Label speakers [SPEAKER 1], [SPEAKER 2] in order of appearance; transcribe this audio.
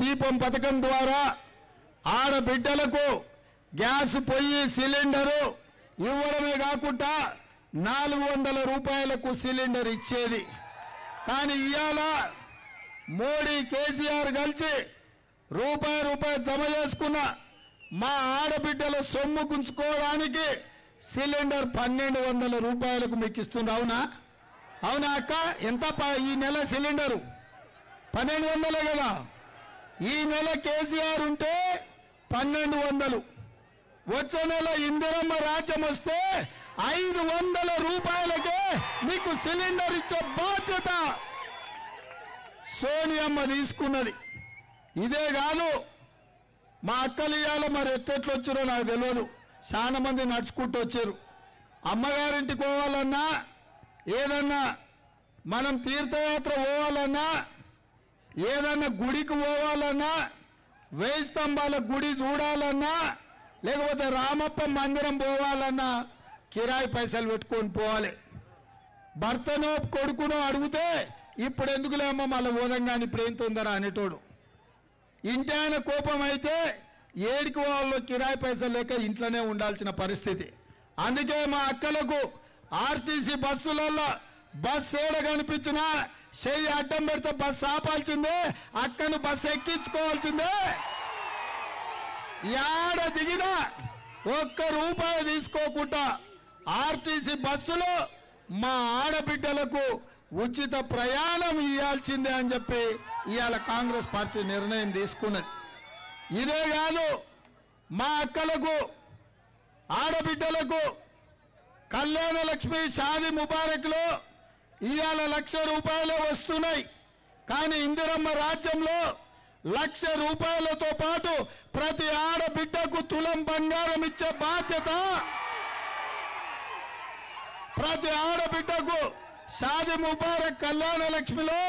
[SPEAKER 1] దీపం పథకం ద్వారా ఆడబిడ్డలకు గ్యాస్ పొయ్యి సిలిండరు ఇవ్వడమే కాకుండా 400 రూపాయలకు సిలిండర్ ఇచ్చేది. కానీ ఇవాళ మోడీ కేసీఆర్ కలిసి రూపాయి జమ చేసుకున్న మా ఆడబిడ్డల సొమ్ము గుంచుకోవడానికి సిలిండర్ 1200 రూపాయలకు మీకు ఇస్తుంది. అవునా అవునా అక్క? ఎంత ఈ నెల సిలిండరు 1200 కదా. ఈ నెల కేసీఆర్ ఉంటే 1200, వచ్చే నెల ఇందిరమ్మ రాజ్యం వస్తే 500 రూపాయలకే మీకు సిలిండర్ ఇచ్చే బాధ్యత సోనియమ్మ తీసుకున్నది. ఇదే కాదు, మా అక్కలు ఇవాళ మరి ఎట్టెట్లు వచ్చారో నాకు తెలియదు, చాలా మంది నడుచుకుంటూ వచ్చారు. అమ్మగారింటికి పోవాలన్నా, ఏదన్నా మనం తీర్థయాత్ర పోవాలన్నా, ఏదన్నా గుడికి పోవాలన్నా, 1000 స్తంభాల గుడి చూడాలన్నా, లేకపోతే రామప్ప మందిరం పోవాలన్నా కిరాయి పైసలు పెట్టుకొని పోవాలి. భర్తనో కొడుకునో అడిగితే ఇప్పుడు ఎందుకులేమో మళ్ళీ ఓదంగాని ఇప్పుడు ఏం తొందర అనేటోడు. ఇంటి ఆయన కోపం అయితే ఏడికి వాళ్ళు కిరాయి పైసలు లేక ఇంట్లోనే ఉండాల్సిన పరిస్థితి. అందుకే మా అక్కలకు ఆర్టీసీ బస్సులలో బస్సు ఏడ కనిపించినా చెయ్యి అడ్డం పెడితే బస్సు ఆపాల్సిందే, అక్కను బస్సు ఎక్కించుకోవాల్సిందే. యాడ దిగినా 1 రూపాయి తీసుకోకుండా ఆర్టీసీ బస్సులో మా ఆడబిడ్డలకు ఉచిత ప్రయాణం ఇవ్వాల్సిందే అని చెప్పి ఇవాళ కాంగ్రెస్ పార్టీ నిర్ణయం తీసుకున్నది. ఇదే కాదు, మా అక్కలకు ఆడబిడ్డలకు కళ్యాణ లక్ష్మి షాదీ ముబారక్లో ఇవాళ 1,00,000 రూపాయలే వస్తున్నాయి. కానీ ఇందిరమ్మ రాజ్యంలో 1,00,000 రూపాయలతో పాటు ప్రతి ఆడబిడ్డకు తులం బంగారం ఇచ్చే బాధ్యత, ప్రతి ఆడబిడ్డకు షాదీ ముబారక్ కళ్యాణ లక్ష్మిలో